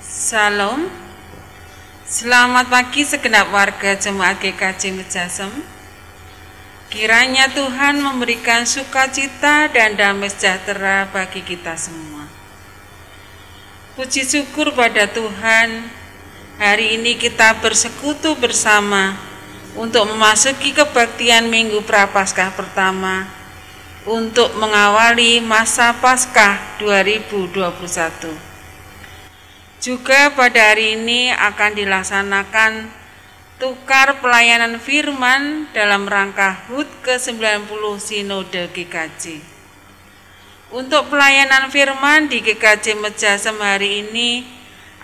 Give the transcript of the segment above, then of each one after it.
Salam, selamat pagi segenap warga Jemaat GKJ Mejasem. Kiranya Tuhan memberikan sukacita dan damai sejahtera bagi kita semua. Puji syukur pada Tuhan, hari ini kita bersekutu bersama untuk memasuki kebaktian Minggu Prapaskah pertama untuk mengawali masa Paskah 2021. Juga pada hari ini akan dilaksanakan tukar pelayanan firman dalam rangka HUT ke-90 Sinode GKJ. Untuk pelayanan firman di GKJ Mejasem hari ini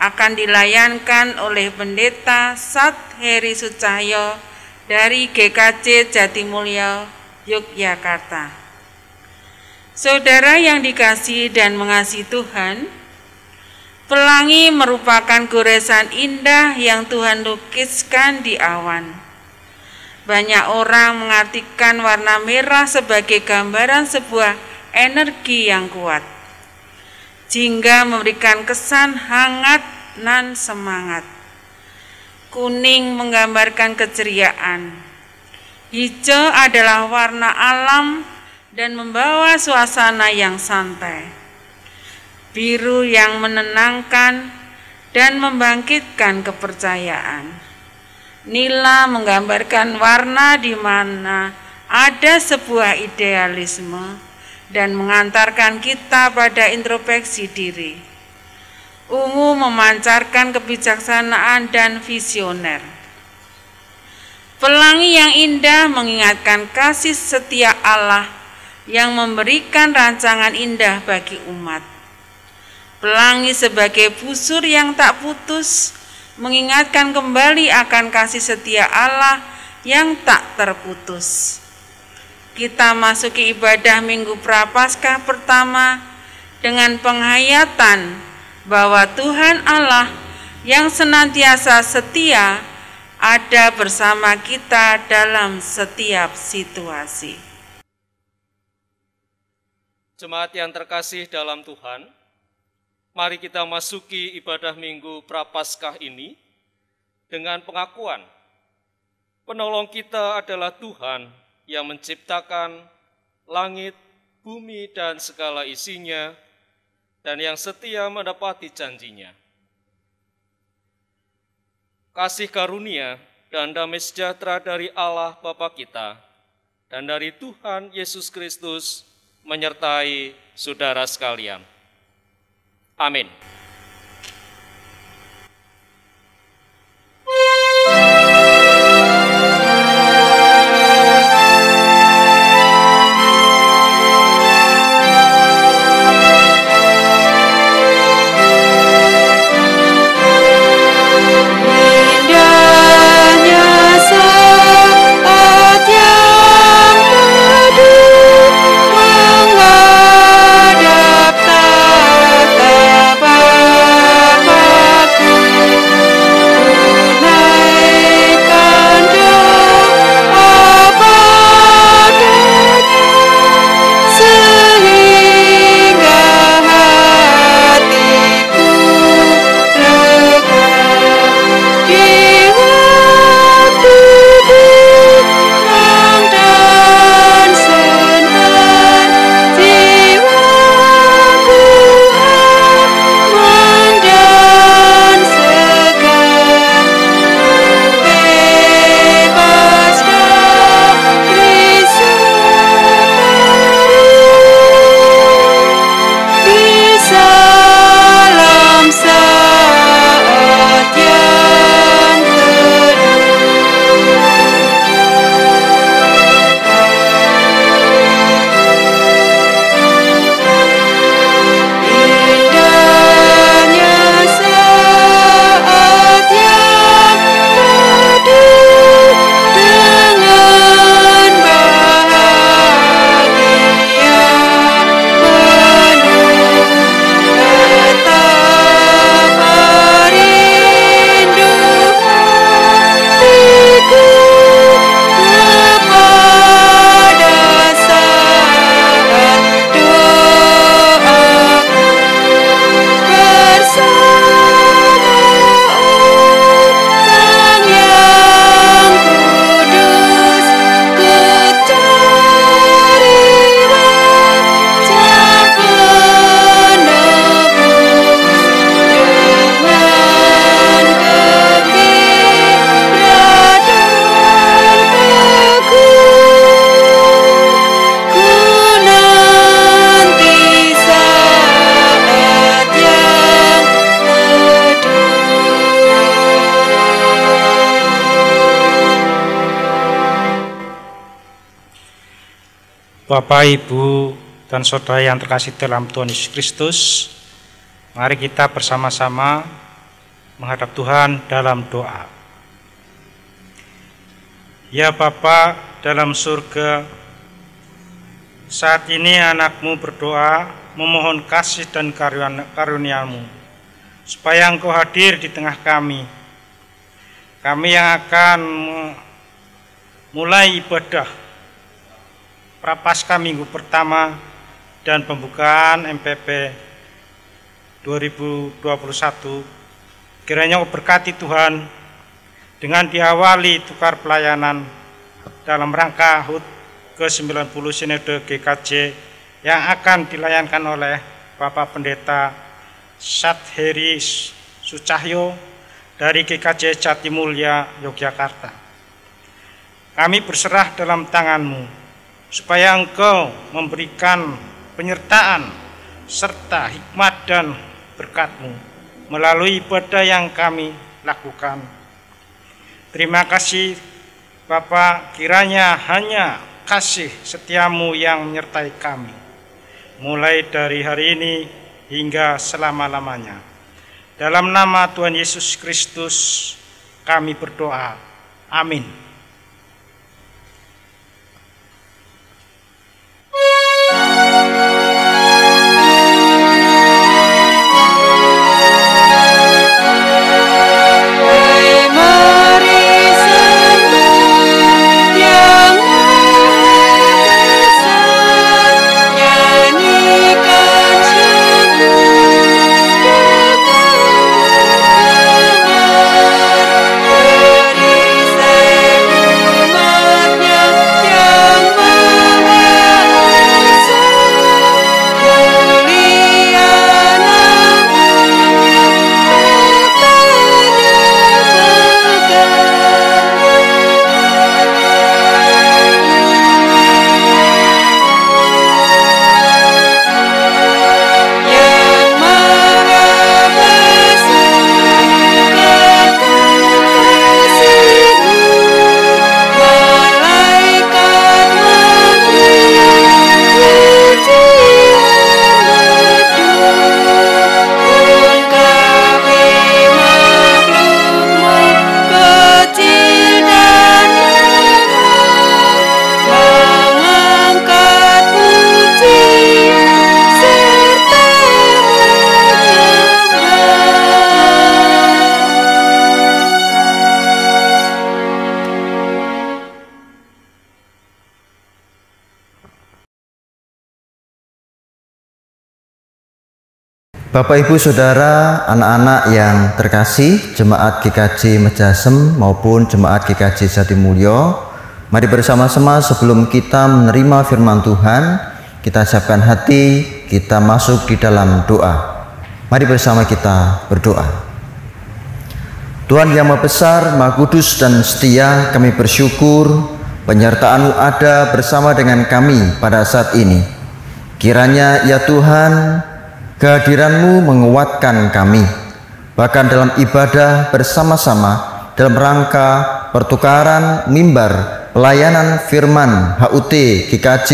akan dilayankan oleh Pendeta Sat Heri Sucahyo dari GKJ Jatimulyo, Yogyakarta. Saudara yang dikasihi dan mengasihi Tuhan, pelangi merupakan goresan indah yang Tuhan lukiskan di awan. Banyak orang mengartikan warna merah sebagai gambaran sebuah energi yang kuat, jingga memberikan kesan hangat dan semangat. Kuning menggambarkan keceriaan. Hijau adalah warna alam dan membawa suasana yang santai. Biru yang menenangkan dan membangkitkan kepercayaan. Nila menggambarkan warna di mana ada sebuah idealisme dan mengantarkan kita pada introspeksi diri. Ungu memancarkan kebijaksanaan dan visioner. Pelangi yang indah mengingatkan kasih setia Allah yang memberikan rancangan indah bagi umat. Pelangi sebagai busur yang tak putus mengingatkan kembali akan kasih setia Allah yang tak terputus. Kita masuki ibadah Minggu Prapaskah pertama dengan penghayatan bahwa Tuhan Allah yang senantiasa setia ada bersama kita dalam setiap situasi. Jemaat yang terkasih dalam Tuhan, mari kita masuki ibadah Minggu Prapaskah ini dengan pengakuan penolong kita adalah Tuhan yang menciptakan langit, bumi, dan segala isinya, dan yang setia menepati janjinya. Kasih karunia dan damai sejahtera dari Allah Bapa kita dan dari Tuhan Yesus Kristus menyertai saudara sekalian. Amin. Menghadap tatap Bapak, Ibu, dan saudara yang terkasih dalam Tuhan Yesus Kristus, mari kita bersama-sama menghadap Tuhan dalam doa. Ya Bapa dalam surga, saat ini anakmu berdoa memohon kasih dan karunia-Mu, supaya Engkau hadir di tengah kami. Kami yang akan mulai ibadah Prapaskah minggu pertama dan pembukaan MPP 2021, kiranya berkati Tuhan dengan diawali tukar pelayanan dalam rangka HUT ke-90 Sinode GKJ yang akan dilayankan oleh Bapak Pendeta Satheri Sucahyo dari GKJ Jatimulya, Yogyakarta. Kami berserah dalam tangan-Mu, supaya Engkau memberikan penyertaan serta hikmat dan berkat-Mu melalui ibadah yang kami lakukan. Terima kasih Bapa, kiranya hanya kasih setia-Mu yang menyertai kami, mulai dari hari ini hingga selama-lamanya. Dalam nama Tuhan Yesus Kristus kami berdoa. Amin. Bapak, Ibu, Saudara, anak-anak yang terkasih, Jemaat GKJ Mejasem maupun Jemaat GKJ Jatimulyo, mari bersama-sama sebelum kita menerima firman Tuhan, kita siapkan hati, kita masuk di dalam doa. Mari bersama kita berdoa. Tuhan yang Maha Besar, Maha Kudus dan setia, kami bersyukur penyertaan-Mu ada bersama dengan kami pada saat ini. Kiranya ya Tuhan, kehadiran-Mu menguatkan kami, bahkan dalam ibadah bersama-sama dalam rangka pertukaran mimbar pelayanan firman HUT GKJ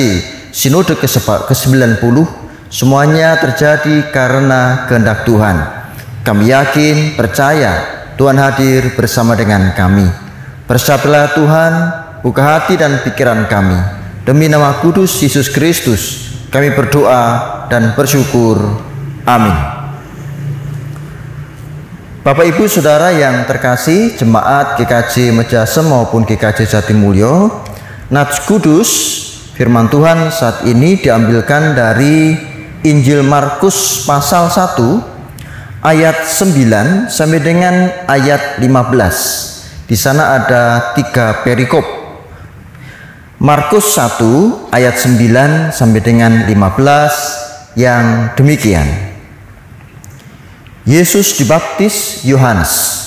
Sinode ke-90, semuanya terjadi karena kehendak Tuhan. Kami yakin, percaya Tuhan hadir bersama dengan kami. Bersabdalah Tuhan, buka hati dan pikiran kami. Demi nama kudus Yesus Kristus, kami berdoa dan bersyukur. Amin. Bapak, Ibu, Saudara yang terkasih, Jemaat GKJ Mejasem maupun GKJ Jatimulyo, Nats Kudus firman Tuhan saat ini diambilkan dari Injil Markus pasal 1 ayat 9 sampai dengan ayat 15. Di sana ada 3 perikop. Markus 1 ayat 9 sampai dengan 15 yang demikian. Yesus dibaptis Yohanes.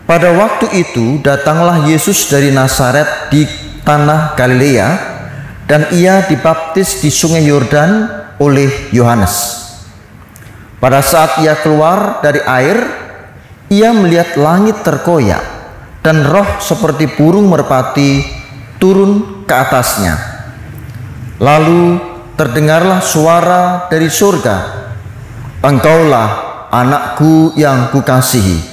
Pada waktu itu datanglah Yesus dari Nazaret di tanah Galilea, dan ia dibaptis di sungai Yordan oleh Yohanes. Pada saat ia keluar dari air, ia melihat langit terkoyak dan roh seperti burung merpati turun ke atasnya. Lalu terdengarlah suara dari surga, "Engkaulah anakku yang kukasihi,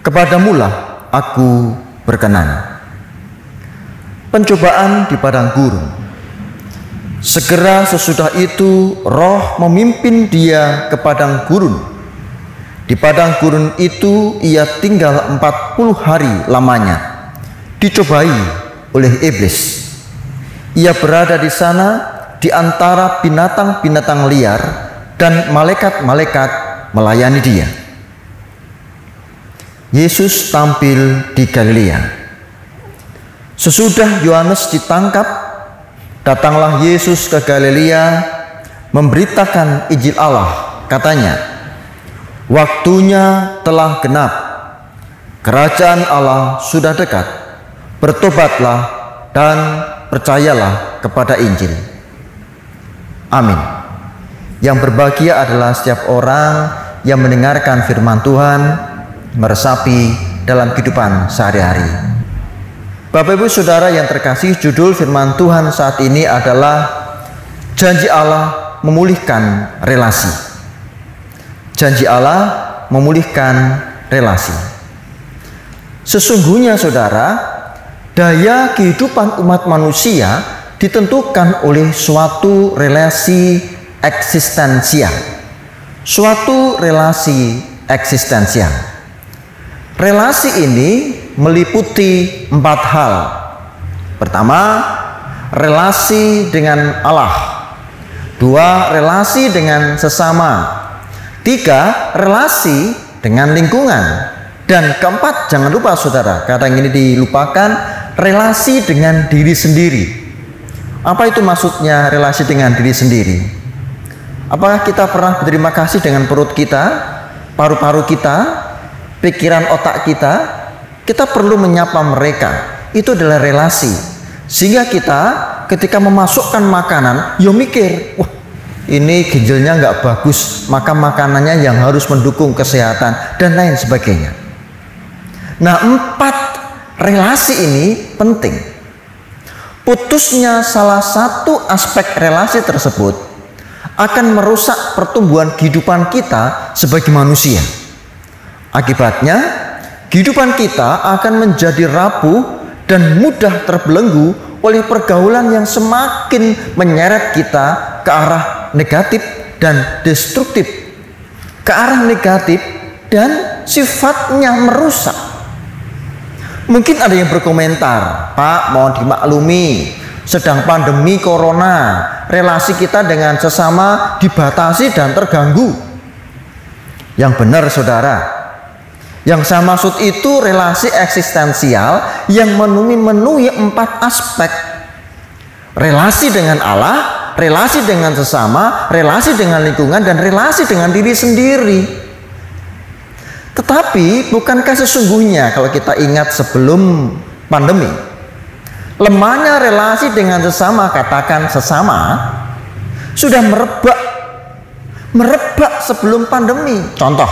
kepadamulah aku berkenan." Pencobaan di padang gurun. Segera sesudah itu Roh memimpin dia ke padang gurun. Di padang gurun itu ia tinggal 40 hari lamanya, dicobai oleh iblis. Ia berada di sana di antara binatang-binatang liar, dan malaikat-malaikat melayani dia. Yesus tampil di Galilea. Sesudah Yohanes ditangkap, datanglah Yesus ke Galilea memberitakan Injil Allah. Katanya, "Waktunya telah genap, kerajaan Allah sudah dekat. Bertobatlah dan percayalah kepada Injil." Amin. Yang berbahagia adalah setiap orang yang mendengarkan firman Tuhan, meresapi dalam kehidupan sehari-hari. Bapak Ibu Saudara yang terkasih, judul firman Tuhan saat ini adalah janji Allah memulihkan relasi. Janji Allah memulihkan relasi. Sesungguhnya saudara, daya kehidupan umat manusia ditentukan oleh suatu relasi eksistensial. Suatu relasi eksistensial. Relasi ini meliputi 4 hal. Pertama, relasi dengan Allah. 2, relasi dengan sesama. 3, relasi dengan lingkungan. Dan keempat, jangan lupa saudara, kadang ini dilupakan, relasi dengan diri sendiri. Apa itu maksudnya relasi dengan diri sendiri? Apakah kita pernah berterima kasih dengan perut kita, paru-paru kita, pikiran otak kita? Kita perlu menyapa mereka. Itu adalah relasi. Sehingga kita ketika memasukkan makanan, ya mikir, wah ini ginjalnya nggak bagus, maka makanannya yang harus mendukung kesehatan dan lain sebagainya. Nah, 4 relasi ini penting. Putusnya salah satu aspek relasi tersebut akan merusak pertumbuhan kehidupan kita sebagai manusia. Akibatnya, kehidupan kita akan menjadi rapuh dan mudah terbelenggu oleh pergaulan yang semakin menyeret kita ke arah negatif dan destruktif, ke arah negatif dan sifatnya merusak. Mungkin ada yang berkomentar, "Pak, mohon dimaklumi, sedang pandemi corona, relasi kita dengan sesama dibatasi dan terganggu." Yang benar saudara, yang saya maksud itu relasi eksistensial yang memenuhi 4 aspek. Relasi dengan Allah, relasi dengan sesama, relasi dengan lingkungan, dan relasi dengan diri sendiri. Tetapi bukankah sesungguhnya kalau kita ingat sebelum pandemi, lemahnya relasi dengan sesama, katakan sesama, sudah merebak sebelum pandemi. Contoh,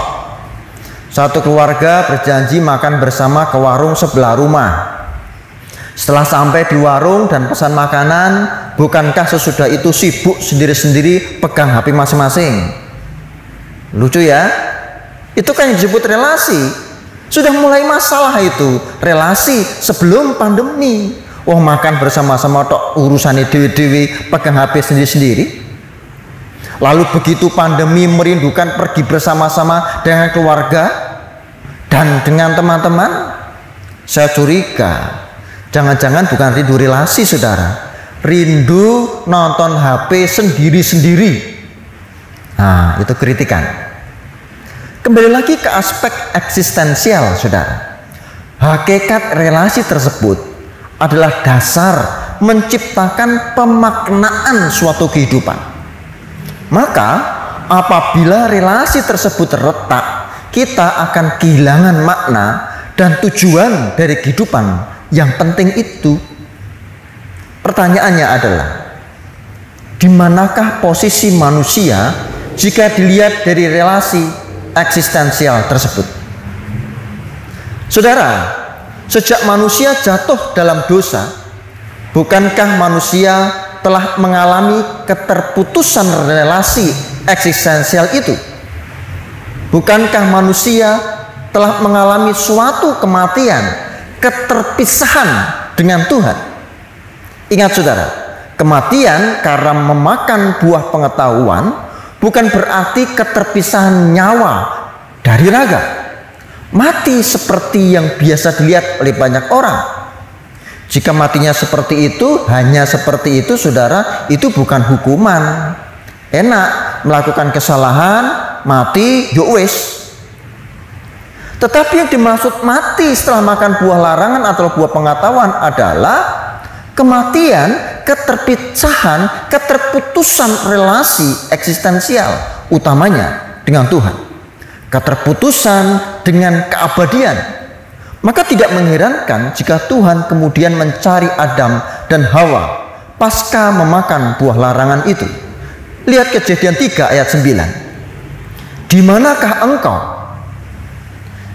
satu keluarga berjanji makan bersama ke warung sebelah rumah. Setelah sampai di warung dan pesan makanan, bukankah sesudah itu sibuk sendiri-sendiri pegang HP masing-masing? Lucu ya? Itu kan yang disebut relasi. Sudah mulai masalah itu, relasi sebelum pandemi. Wah, makan bersama-sama tok urusannya dewe-dewe, pegang HP sendiri-sendiri. Lalu begitu pandemi merindukan pergi bersama-sama dengan keluarga dan dengan teman-teman, saya curiga jangan-jangan bukan rindu relasi saudara, rindu nonton HP sendiri-sendiri. Nah, itu kritikan. Kembali lagi ke aspek eksistensial saudara. Hakikat relasi tersebut adalah dasar menciptakan pemaknaan suatu kehidupan. Maka apabila relasi tersebut retak, kita akan kehilangan makna dan tujuan dari kehidupan yang penting itu. Pertanyaannya adalah, di manakah posisi manusia jika dilihat dari relasi eksistensial tersebut? Saudara, sejak manusia jatuh dalam dosa, bukankah manusia telah mengalami keterputusan relasi eksistensial itu? Bukankah manusia telah mengalami suatu kematian, keterpisahan dengan Tuhan? Ingat saudara, kematian karena memakan buah pengetahuan bukan berarti keterpisahan nyawa dari raga. Mati seperti yang biasa dilihat oleh banyak orang. Jika matinya seperti itu, hanya seperti itu saudara, itu bukan hukuman. Enak melakukan kesalahan, mati, yo wis. Tetapi yang dimaksud mati setelah makan buah larangan atau buah pengetahuan adalah kematian, keterpisahan, keterputusan relasi eksistensial, utamanya dengan Tuhan. Keterputusan dengan keabadian. Maka tidak mengherankan jika Tuhan kemudian mencari Adam dan Hawa pasca memakan buah larangan itu. Lihat Kejadian 3 ayat 9. Di manakah engkau?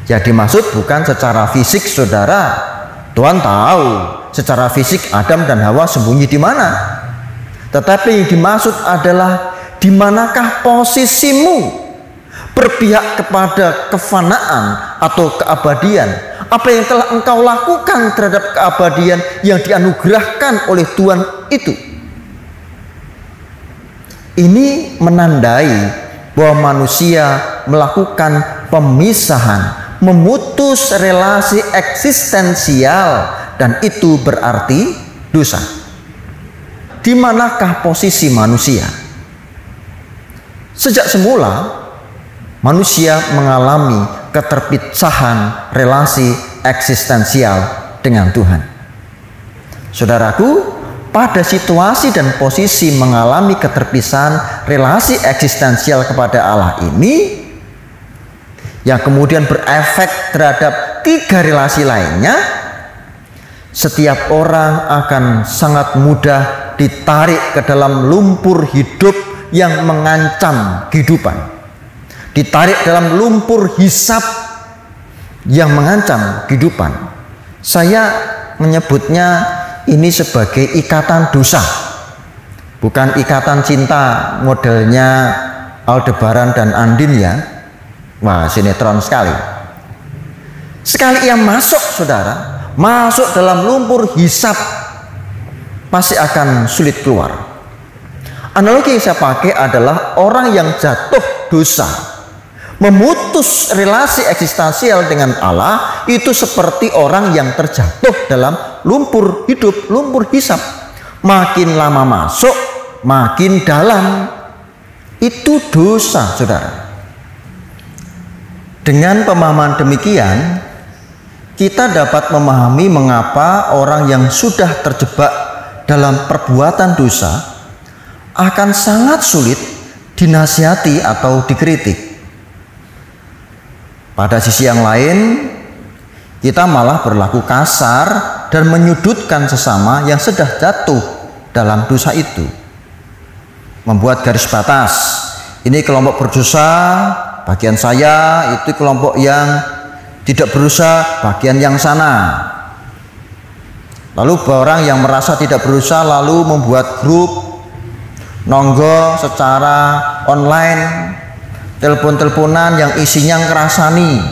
Ya, dimaksud bukan secara fisik saudara. Tuhan tahu secara fisik Adam dan Hawa sembunyi di mana. Tetapi yang dimaksud adalah di manakah posisimu berpihak kepada kefanaan atau keabadian. Apa yang telah engkau lakukan terhadap keabadian yang dianugerahkan oleh Tuhan itu. Ini menandai bahwa manusia melakukan pemisahan, memutus relasi eksistensial, dan itu berarti dosa. Di manakah posisi manusia? Sejak semula manusia mengalami keterpisahan relasi eksistensial dengan Tuhan. Saudaraku, pada situasi dan posisi mengalami keterpisahan relasi eksistensial kepada Allah ini, yang kemudian berefek terhadap 3 relasi lainnya, setiap orang akan sangat mudah ditarik ke dalam lumpur hidup yang mengancam kehidupan, ditarik dalam lumpur hisab yang mengancam kehidupan. Saya menyebutnya ini sebagai ikatan dosa, bukan ikatan cinta modelnya Aldebaran dan Andin ya. Wah, sinetron sekali. Sekali ia masuk saudara, masuk dalam lumpur hisab, pasti akan sulit keluar. Analogi yang saya pakai adalah orang yang jatuh dosa, memutus relasi eksistensial dengan Allah, itu seperti orang yang terjatuh dalam lumpur hidup, lumpur hisab. Makin lama masuk, makin dalam. Itu dosa, saudara. Dengan pemahaman demikian, kita dapat memahami mengapa orang yang sudah terjebak dalam perbuatan dosa akan sangat sulit dinasihati atau dikritik. Pada sisi yang lain, kita malah berlaku kasar dan menyudutkan sesama yang sudah jatuh dalam dosa itu. Membuat garis batas. Ini kelompok berdosa, bagian saya, itu kelompok yang tidak berusaha, bagian yang sana. Lalu orang yang merasa tidak berusaha lalu membuat grup, nonggo secara online, telepon-teleponan yang isinya ngerasani.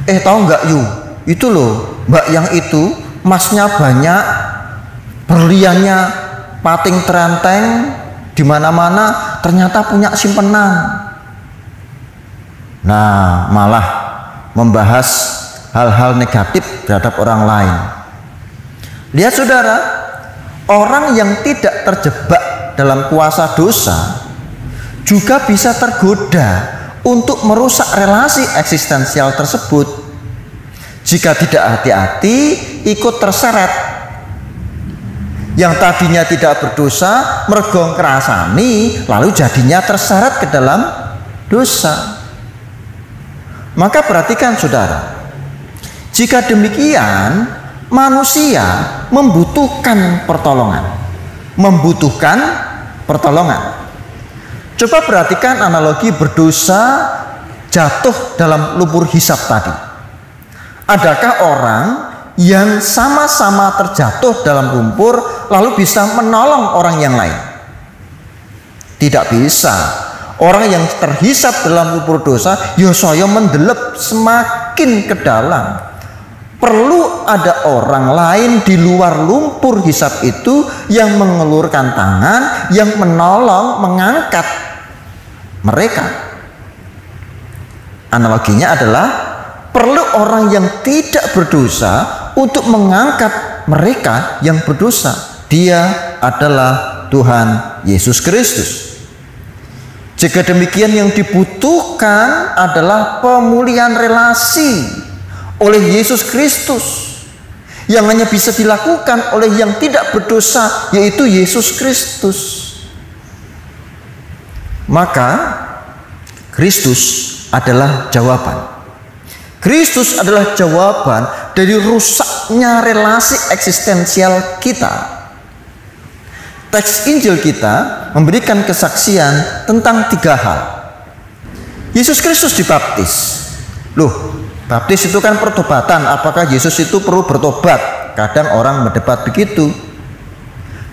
Tahu nggak Yu? Itu loh, mbak yang itu emasnya banyak, berliannya pating terenteng, di mana-mana ternyata punya simpenan. Nah, malah membahas hal-hal negatif terhadap orang lain. Lihat saudara, orang yang tidak terjebak dalam kuasa dosa juga bisa tergoda untuk merusak relasi eksistensial tersebut. Jika tidak hati-hati, ikut terseret. Yang tadinya tidak berdosa, mergo ngrasani, lalu jadinya terseret ke dalam dosa. Maka perhatikan saudara, jika demikian, manusia membutuhkan pertolongan. Coba perhatikan analogi berdosa jatuh dalam lumpur hisab tadi. Adakah orang yang sama-sama terjatuh dalam lumpur lalu bisa menolong orang yang lain. Tidak bisa. Orang yang terhisap dalam lumpur dosa, ya saya mendelep semakin ke dalam. Perlu ada orang lain di luar lumpur hisap itu yang mengelurkan tangan, yang menolong, mengangkat mereka. Analoginya adalah perlu orang yang tidak berdosa untuk mengangkat mereka yang berdosa. Dia adalah Tuhan Yesus Kristus. Jika demikian, yang dibutuhkan adalah pemulihan relasi oleh Yesus Kristus yang hanya bisa dilakukan oleh yang tidak berdosa, yaitu Yesus Kristus. Maka Kristus adalah jawaban. Kristus adalah jawaban dari rusaknya relasi eksistensial kita. Teks Injil kita memberikan kesaksian tentang 3 hal. Yesus Kristus dibaptis. Loh, baptis itu kan pertobatan. Apakah Yesus itu perlu bertobat? Kadang orang mendebat begitu.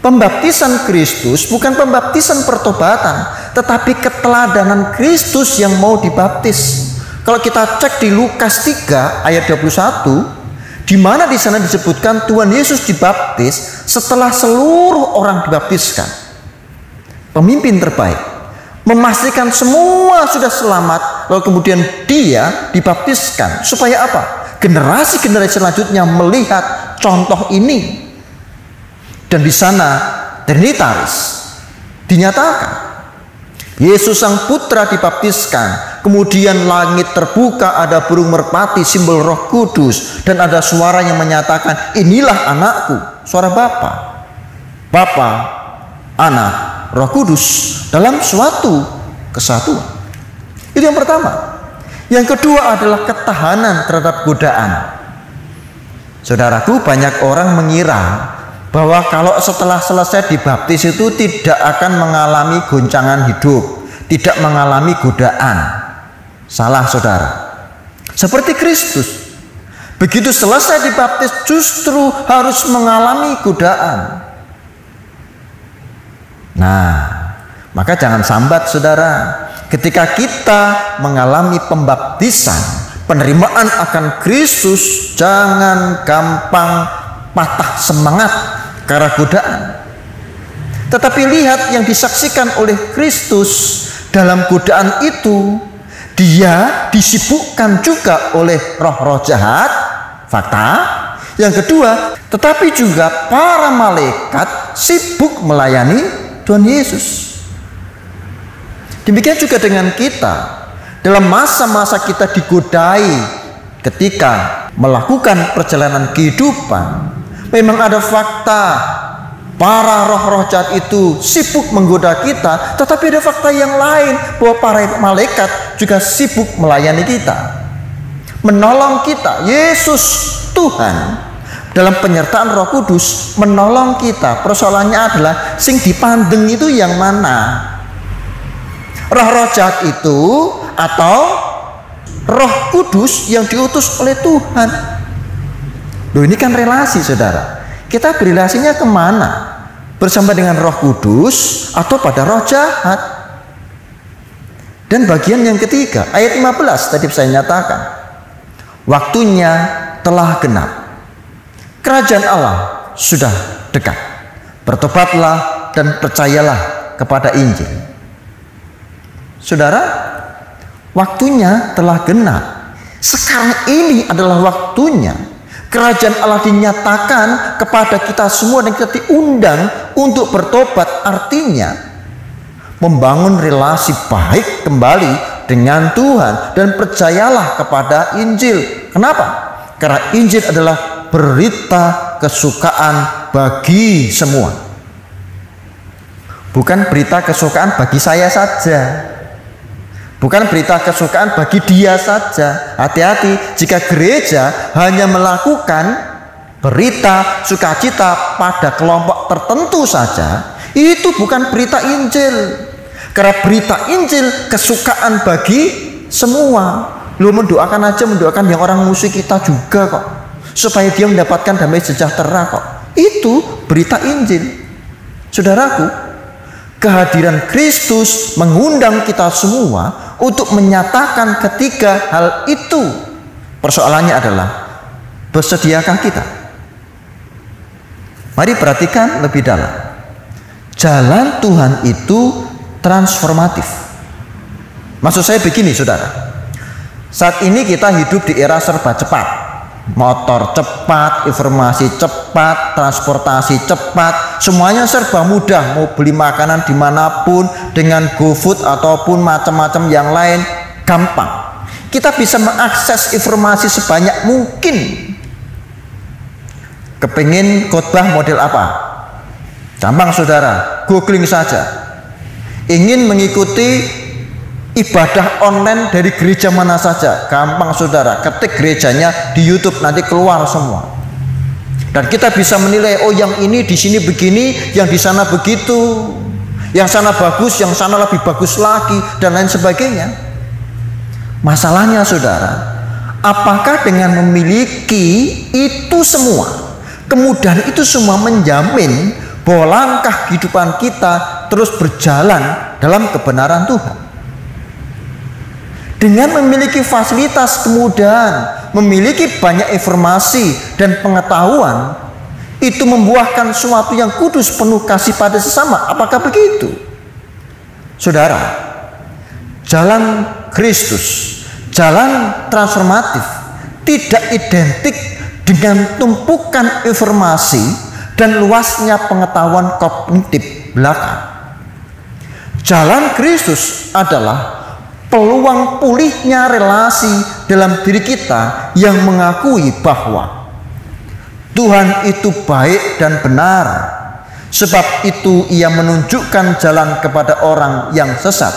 Pembaptisan Kristus bukan pembaptisan pertobatan, tetapi keteladanan Kristus yang mau dibaptis. Kalau kita cek di Lukas 3 ayat 21, di mana di sana disebutkan Tuhan Yesus dibaptis setelah seluruh orang dibaptiskan. Pemimpin terbaik memastikan semua sudah selamat, lalu kemudian dia dibaptiskan supaya apa? Generasi-generasi selanjutnya melihat contoh ini. Dan di sana Trinitaris dinyatakan. Yesus sang putra dibaptiskan, kemudian langit terbuka, ada burung merpati simbol Roh Kudus, dan ada suara yang menyatakan, inilah anakku. Suara Bapa, Anak, Roh Kudus dalam suatu kesatuan. Itu yang pertama. Yang kedua adalah ketahanan terhadap godaan. Saudaraku, banyak orang mengira bahwa kalau setelah selesai dibaptis itu tidak akan mengalami goncangan hidup, tidak mengalami godaan. Salah, saudara. Seperti Kristus, begitu selesai dibaptis justru harus mengalami godaan. Nah, maka jangan sambat, saudara. Ketika kita mengalami pembaptisan, penerimaan akan Kristus, jangan gampang patah semangat karena godaan. Tetapi lihat yang disaksikan oleh Kristus dalam godaan itu, dia disibukkan juga oleh roh-roh jahat, fakta. Yang kedua, tetapi juga para malaikat sibuk melayani Tuhan Yesus. Demikian juga dengan kita. Dalam masa-masa kita digodai ketika melakukan perjalanan kehidupan, memang ada fakta para roh-roh jahat itu sibuk menggoda kita, tetapi ada fakta yang lain bahwa para malaikat juga sibuk melayani kita, menolong kita. Yesus Tuhan dalam penyertaan Roh Kudus menolong kita. Persoalannya adalah sing dipandeng itu yang mana? Roh-roh jahat itu atau Roh Kudus yang diutus oleh Tuhan? Loh, ini kan relasi, saudara. Kita berrelasinya kemana? Bersama dengan Roh Kudus atau pada roh jahat? Dan bagian yang ketiga, ayat 15 tadi saya nyatakan, waktunya telah genap, kerajaan Allah sudah dekat, bertobatlah dan percayalah kepada Injil. Saudara, waktunya telah genap. Sekarang ini adalah waktunya kerajaan Allah dinyatakan kepada kita semua dan kita diundang untuk bertobat. Artinya membangun relasi baik kembali dengan Tuhan dan percayalah kepada Injil. Kenapa? Karena Injil adalah berita kesukaan bagi semua. Bukan berita kesukaan bagi saya saja. Bukan berita kesukaan bagi dia saja. Hati-hati jika gereja hanya melakukan berita sukacita pada kelompok tertentu saja, itu bukan berita Injil. Karena berita Injil kesukaan bagi semua. Lu mendoakan aja, mendoakan yang orang musuh kita juga kok. supaya dia mendapatkan damai sejahtera kok. Itu berita Injil. Saudaraku, kehadiran Kristus mengundang kita semua untuk menyatakan ketiga hal itu. Persoalannya adalah, bersediakah kita? Mari perhatikan lebih dalam. Jalan Tuhan itu transformatif. Maksud saya begini, saudara. Saat ini kita hidup di era serba cepat. Motor cepat, informasi cepat, transportasi cepat, semuanya serba mudah. Mau beli makanan dimanapun dengan GoFood ataupun macam-macam yang lain, gampang. Kita bisa mengakses informasi sebanyak mungkin. Kepingin khotbah model apa? Gampang saudara, googling saja. Ingin mengikuti ibadah online dari gereja mana saja, gampang saudara, ketik gerejanya di YouTube, nanti keluar semua. Dan kita bisa menilai, oh yang ini di sini begini, yang di sana begitu, yang sana bagus, yang sana lebih bagus lagi, dan lain sebagainya. Masalahnya saudara, apakah dengan memiliki itu semua, kemudahan itu semua menjamin bahwa langkah kehidupan kita terus berjalan dalam kebenaran Tuhan? Dengan memiliki fasilitas kemudahan, memiliki banyak informasi dan pengetahuan, itu membuahkan sesuatu yang kudus, penuh kasih pada sesama. Apakah begitu? Saudara, jalan Kristus, jalan transformatif, tidak identik dengan tumpukan informasi dan luasnya pengetahuan kognitif belaka. Jalan Kristus adalah peluang pulihnya relasi dalam diri kita yang mengakui bahwa Tuhan itu baik dan benar. Sebab itu ia menunjukkan jalan kepada orang yang sesat,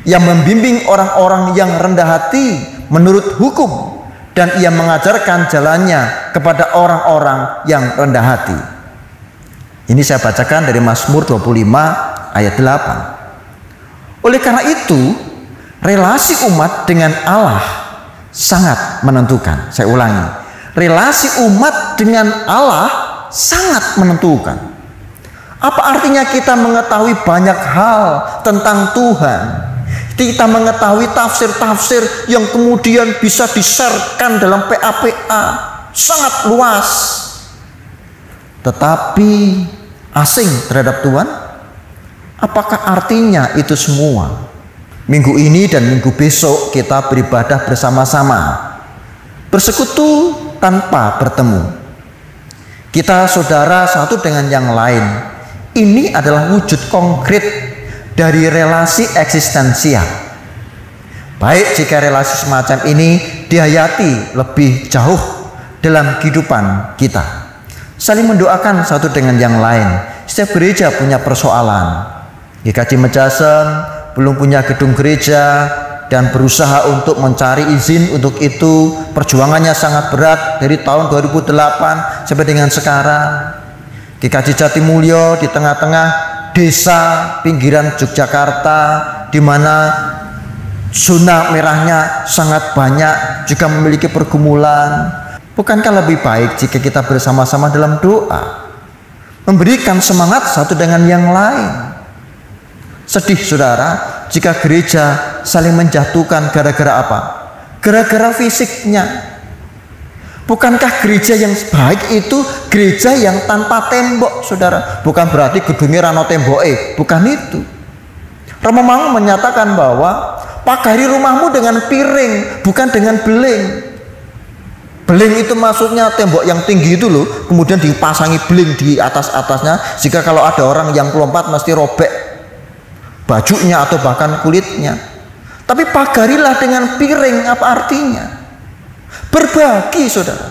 yang membimbing orang-orang yang rendah hati menurut hukum, dan ia mengajarkan jalannya kepada orang-orang yang rendah hati. Ini saya bacakan dari Mazmur 25 ayat 8. Oleh karena itu, relasi umat dengan Allah sangat menentukan. Saya ulangi, relasi umat dengan Allah sangat menentukan. Apa artinya kita mengetahui banyak hal tentang Tuhan? Kita mengetahui tafsir-tafsir yang kemudian bisa di-sharekan dalam PA-PA, sangat luas. Tetapi asing terhadap Tuhan? Apakah artinya itu semua? Minggu ini dan minggu besok kita beribadah bersama-sama, bersekutu tanpa bertemu. Kita saudara satu dengan yang lain. Ini adalah wujud konkret dari relasi eksistensial. Baik jika relasi semacam ini dihayati lebih jauh dalam kehidupan kita. Saling mendoakan satu dengan yang lain. Setiap gereja punya persoalan. GKJ Mejasen belum punya gedung gereja dan berusaha untuk mencari izin untuk itu. Perjuangannya sangat berat dari tahun 2008 sampai dengan sekarang. GKJ Jatimulyo di tengah-tengah desa pinggiran Yogyakarta, di mana zona merahnya sangat banyak, juga memiliki pergumulan. Bukankah lebih baik jika kita bersama-sama dalam doa, memberikan semangat satu dengan yang lain? Sedih saudara jika gereja saling menjatuhkan gara-gara apa? Gara-gara fisiknya. Bukankah gereja yang baik itu gereja yang tanpa tembok, saudara? Bukan berarti gedungnya rano temboke, bukan itu. Romo Mangun menyatakan bahwa pagari rumahmu dengan piring, bukan dengan beling. Beling itu maksudnya tembok yang tinggi itu loh, kemudian dipasangi beling di atas-atasnya, jika kalau ada orang yang melompat mesti robek bajunya atau bahkan kulitnya. Tapi pagarilah dengan piring. Apa artinya? Berbagi saudara,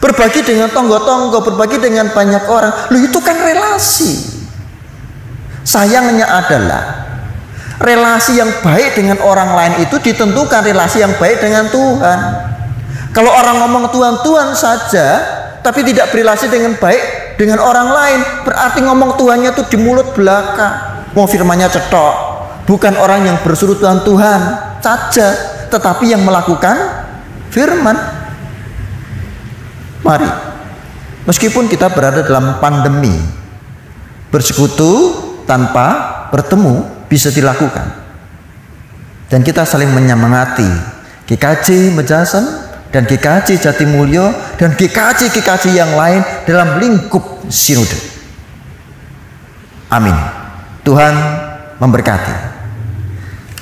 berbagi dengan tonggo-tonggo, berbagi dengan banyak orang. Loh, itu kan relasi. Sayangnya adalah relasi yang baik dengan orang lain itu ditentukan relasi yang baik dengan Tuhan. Kalau orang ngomong Tuhan-Tuhan saja tapi tidak berrelasi dengan baik dengan orang lain, berarti ngomong Tuhannya itu di mulut belaka. Mau firmannya cetok, bukan orang yang bersuruh Tuhan Tuhan, saja, tetapi yang melakukan firman. Mari, meskipun kita berada dalam pandemi, bersekutu tanpa bertemu bisa dilakukan. Dan kita saling menyemangati GKJ Mejasan dan GKJ Jatimulyo dan GKJ yang lain dalam lingkup sinode. Amin. Tuhan memberkati.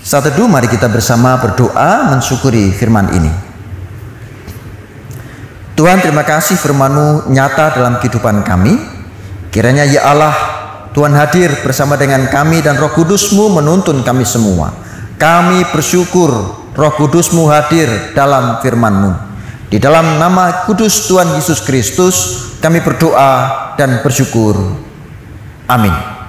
Saat teduh, mari kita bersama berdoa mensyukuri firman ini. Tuhan, terima kasih firman-Mu nyata dalam kehidupan kami. Kiranya ya Allah, Tuhan hadir bersama dengan kami dan Roh Kudus-Mu menuntun kami semua. Kami bersyukur Roh Kudus-Mu hadir dalam firman-Mu. Di dalam nama kudus Tuhan Yesus Kristus kami berdoa dan bersyukur. Amin.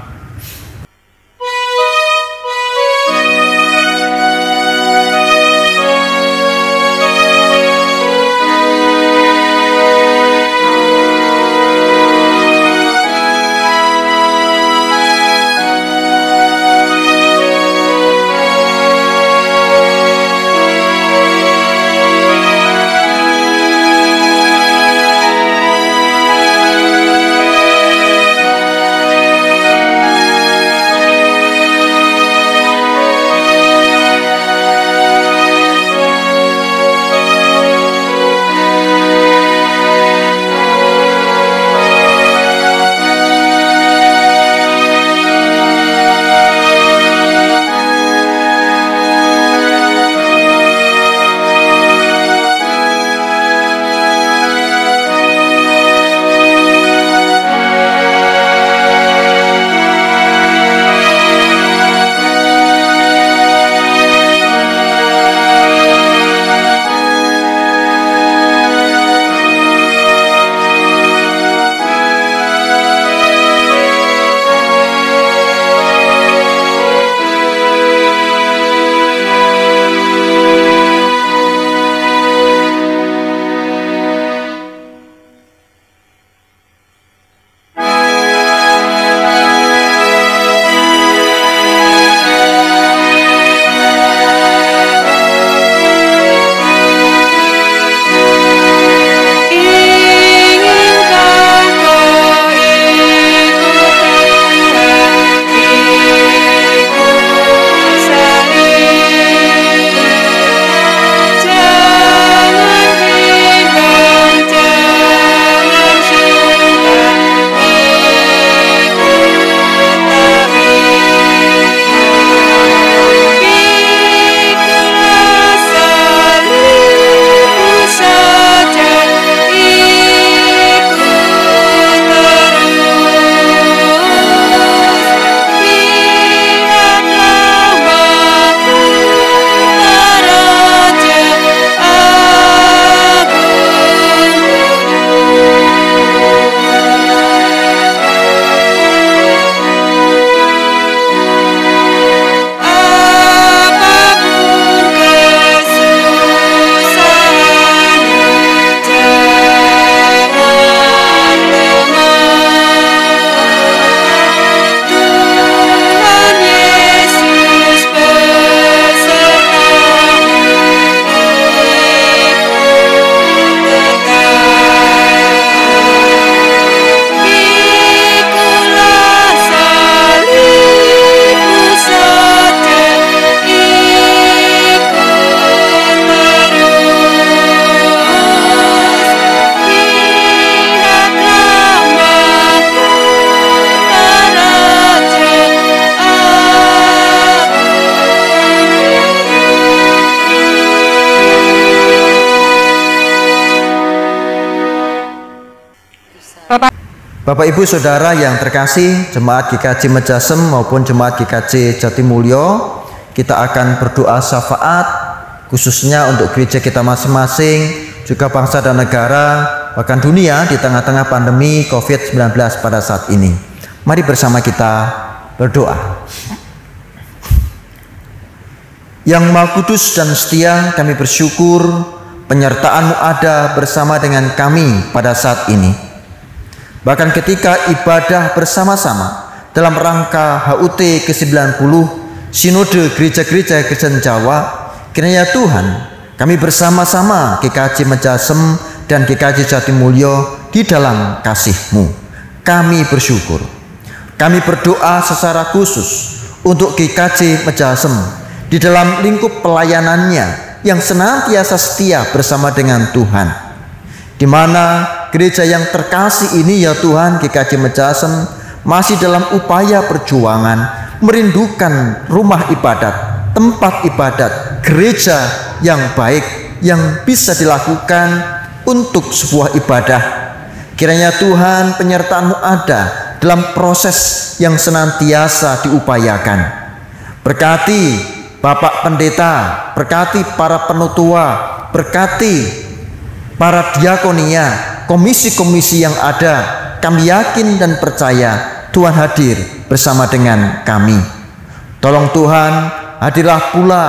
Bapak Ibu Saudara yang terkasih, jemaat GKJ Mejasan maupun jemaat GKJ Jatimulyo, kita akan berdoa syafaat khususnya untuk gereja kita masing-masing, juga bangsa dan negara, bahkan dunia di tengah-tengah pandemi COVID-19 pada saat ini. Mari bersama kita berdoa. Yang Maha Kudus dan setia, kami bersyukur penyertaan-Mu ada bersama dengan kami pada saat ini. Bahkan ketika ibadah bersama-sama dalam rangka HUT ke-90 Sinode Gereja-Gereja Kristen Jawa, kiranya Tuhan, kami bersama-sama GKJ Mejasan dan GKJ Jatimulyo di dalam kasih-Mu. Kami bersyukur. Kami berdoa secara khusus untuk GKJ Mejalsem di dalam lingkup pelayanannya yang senantiasa setia bersama dengan Tuhan. Di mana gereja yang terkasih ini ya Tuhan, GKJ Mejalsem masih dalam upaya perjuangan merindukan rumah ibadat, tempat ibadat, gereja yang baik yang bisa dilakukan untuk sebuah ibadah. Kiranya Tuhan penyertaan-Mu ada dalam proses yang senantiasa diupayakan. Berkati Bapak Pendeta, berkati para penutua, berkati para diakonia, komisi-komisi yang ada. Kami yakin dan percaya Tuhan hadir bersama dengan kami. Tolong Tuhan, hadirlah pula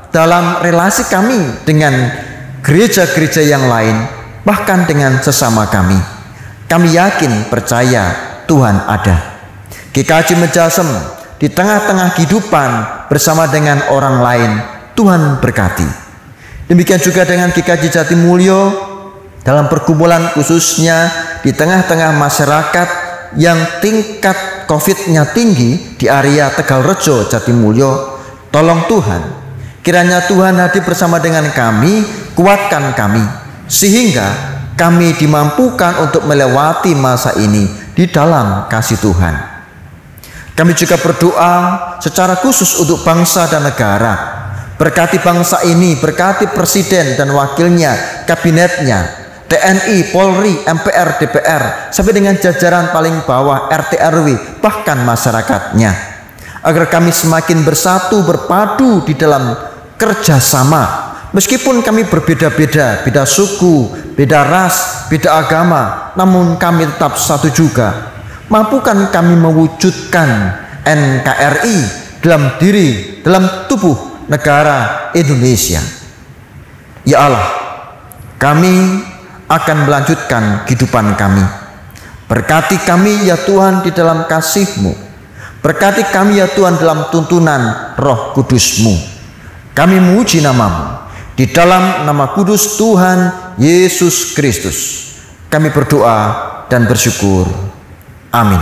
dalam relasi kami dengan gereja-gereja yang lain, bahkan dengan sesama kami. Kami yakin percaya Tuhan ada. GKJ Mejalsem di tengah-tengah kehidupan bersama dengan orang lain, Tuhan berkati. Demikian juga dengan GKJ Jatimulyo dalam pergumulan khususnya di tengah-tengah masyarakat yang tingkat COVID-nya tinggi di area Tegalrejo, Jatimulyo. Tolong Tuhan, kiranya Tuhan hadir bersama dengan kami, kuatkan kami, sehingga kami dimampukan untuk melewati masa ini di dalam kasih Tuhan. Kami juga berdoa secara khusus untuk bangsa dan negara. Berkati bangsa ini, berkati presiden dan wakilnya, kabinetnya, TNI, Polri, MPR, DPR, sampai dengan jajaran paling bawah RT RW, bahkan masyarakatnya. Agar kami semakin bersatu, berpadu di dalam kerjasama. Meskipun kami berbeda-beda, beda suku, beda ras, beda agama, namun kami tetap satu juga. Mampukan kami mewujudkan NKRI dalam diri, dalam tubuh negara Indonesia. Ya Allah, kami akan melanjutkan kehidupan kami. Berkati kami ya Tuhan di dalam kasih-Mu. Berkati kami ya Tuhan dalam tuntunan Roh Kudus-Mu. Kami memuji nama-Mu. Di dalam nama kudus Tuhan Yesus Kristus kami berdoa dan bersyukur. Amin.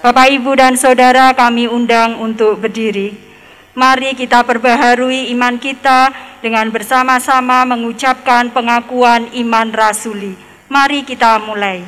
Bapak, Ibu, dan Saudara, kami undang untuk berdiri. Mari kita perbaharui iman kita dengan bersama-sama mengucapkan pengakuan iman rasuli. Mari kita mulai.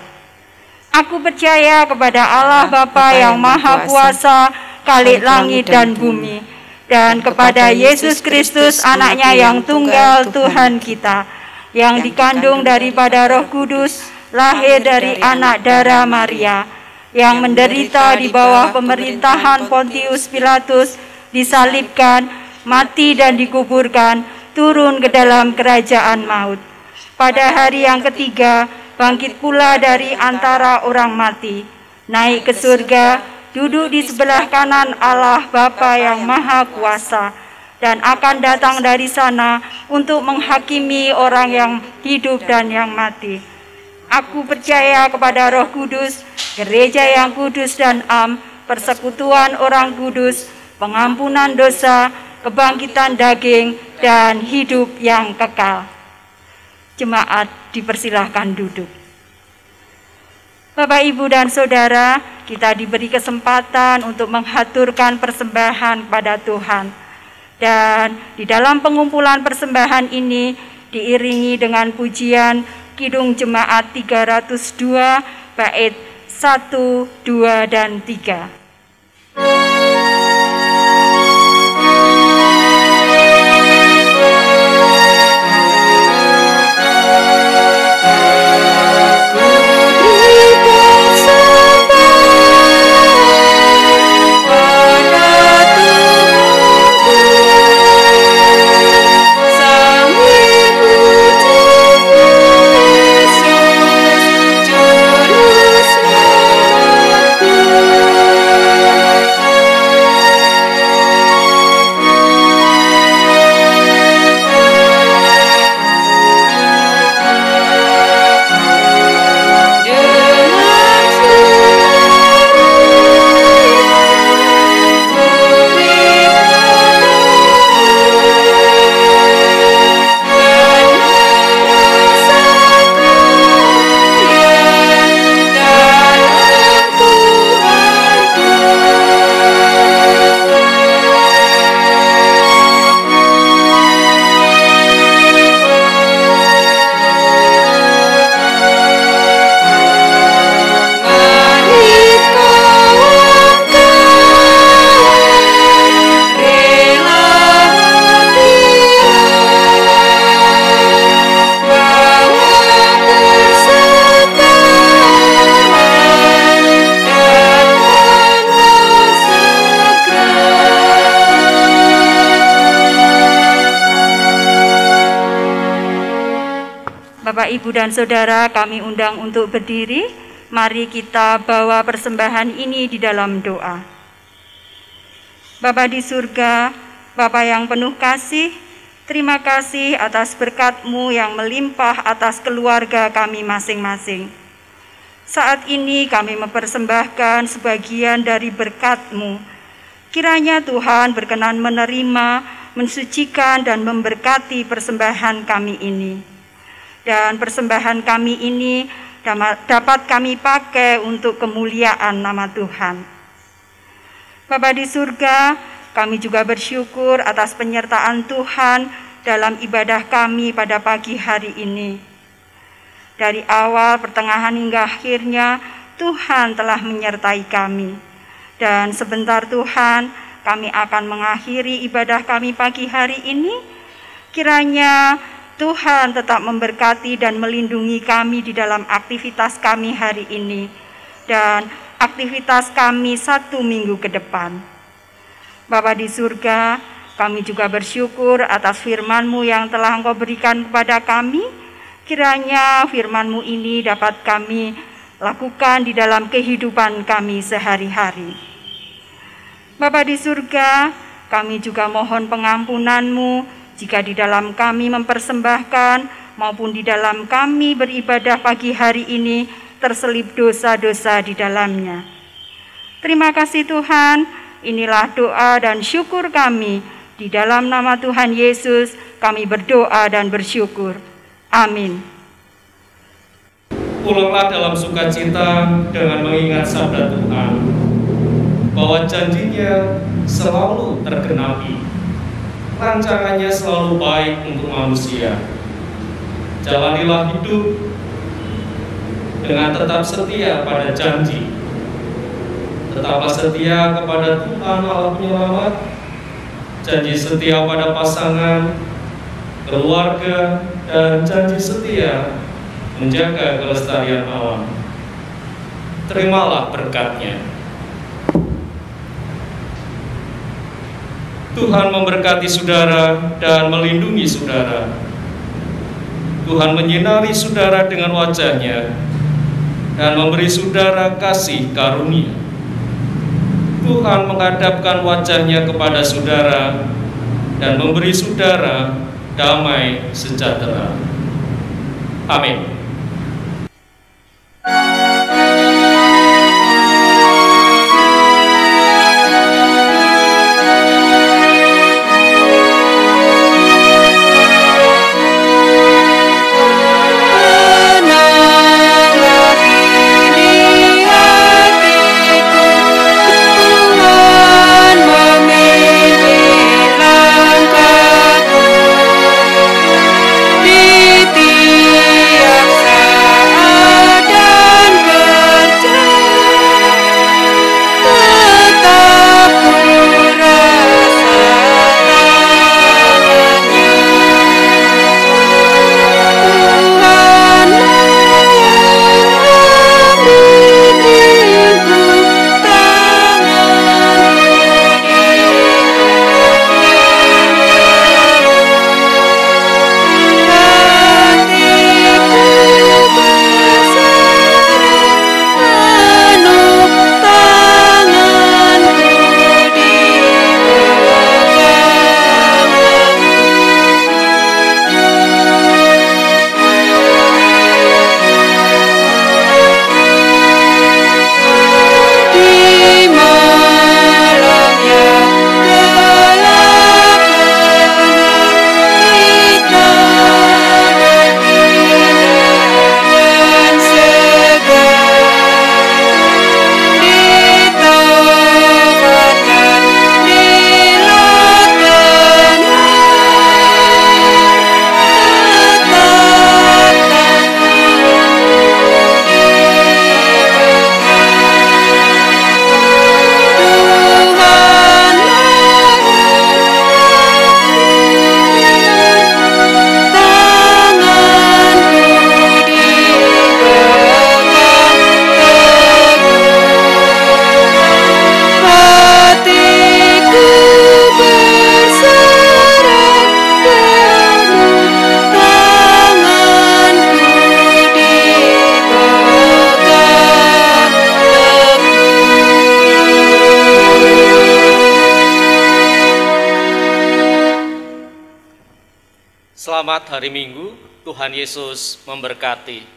Aku percaya kepada Allah Bapa yang Maha Kuasa, Khalik langit dan bumi, dan kepada Yesus Kristus anaknya yang tunggal Tuhan kita, yang dikandung daripada Roh Kudus, lahir dari anak darah Maria, yang menderita di bawah pemerintahan Pontius Pilatus, disalibkan, mati dan dikuburkan, turun ke dalam kerajaan maut. Pada hari yang ketiga, bangkit pula dari antara orang mati, naik ke surga, duduk di sebelah kanan Allah Bapa yang Maha Kuasa, dan akan datang dari sana untuk menghakimi orang yang hidup dan yang mati. Aku percaya kepada Roh Kudus, gereja yang kudus dan am, persekutuan orang kudus, pengampunan dosa, kebangkitan daging, dan hidup yang kekal. Jemaat dipersilahkan duduk. Bapak, Ibu, dan Saudara, kita diberi kesempatan untuk menghaturkan persembahan kepada Tuhan. Dan di dalam pengumpulan persembahan ini diiringi dengan pujian Kidung Jemaat 302 bait 1, 2, dan 3. Juru selamatku. Bapak, Ibu, dan Saudara, kami undang untuk berdiri. Mari kita bawa persembahan ini di dalam doa. Bapa di surga, Bapa yang penuh kasih, terima kasih atas berkat-Mu yang melimpah atas keluarga kami masing-masing. Saat ini kami mempersembahkan sebagian dari berkat-Mu. Kiranya Tuhan berkenan menerima, mensucikan, dan memberkati persembahan kami ini. Dan persembahan kami ini dapat kami pakai untuk kemuliaan nama Tuhan. Bapa di surga, kami juga bersyukur atas penyertaan Tuhan dalam ibadah kami pada pagi hari ini. Dari awal, pertengahan hingga akhirnya, Tuhan telah menyertai kami. Dan sebentar Tuhan, kami akan mengakhiri ibadah kami pagi hari ini. Kiranya Tuhan tetap memberkati dan melindungi kami di dalam aktivitas kami hari ini dan aktivitas kami 1 minggu ke depan. Bapa di surga, kami juga bersyukur atas firman-Mu yang telah Engkau berikan kepada kami. Kiranya firman-Mu ini dapat kami lakukan di dalam kehidupan kami sehari-hari. Bapa di surga, kami juga mohon pengampunan-Mu jika di dalam kami mempersembahkan maupun di dalam kami beribadah pagi hari ini terselip dosa-dosa di dalamnya. Terima kasih Tuhan, inilah doa dan syukur kami. Di dalam nama Tuhan Yesus kami berdoa dan bersyukur. Amin. Pulanglah dalam sukacita dengan mengingat sabda Tuhan, bahwa janjinya selalu tergenapi. Rancangannya selalu baik untuk manusia. Jalanilah hidup dengan tetap setia pada janji. Tetaplah setia kepada Tuhan Allah Penyelamat, janji setia pada pasangan, keluarga, dan janji setia menjaga kelestarian alam. Terimalah berkat-Nya. Tuhan memberkati saudara dan melindungi saudara. Tuhan menyinari saudara dengan wajah-Nya dan memberi saudara kasih karunia. Tuhan menghadapkan wajah-Nya kepada saudara dan memberi saudara damai sejahtera. Amin. Tiap Selamat hari Minggu, Tuhan Yesus memberkati.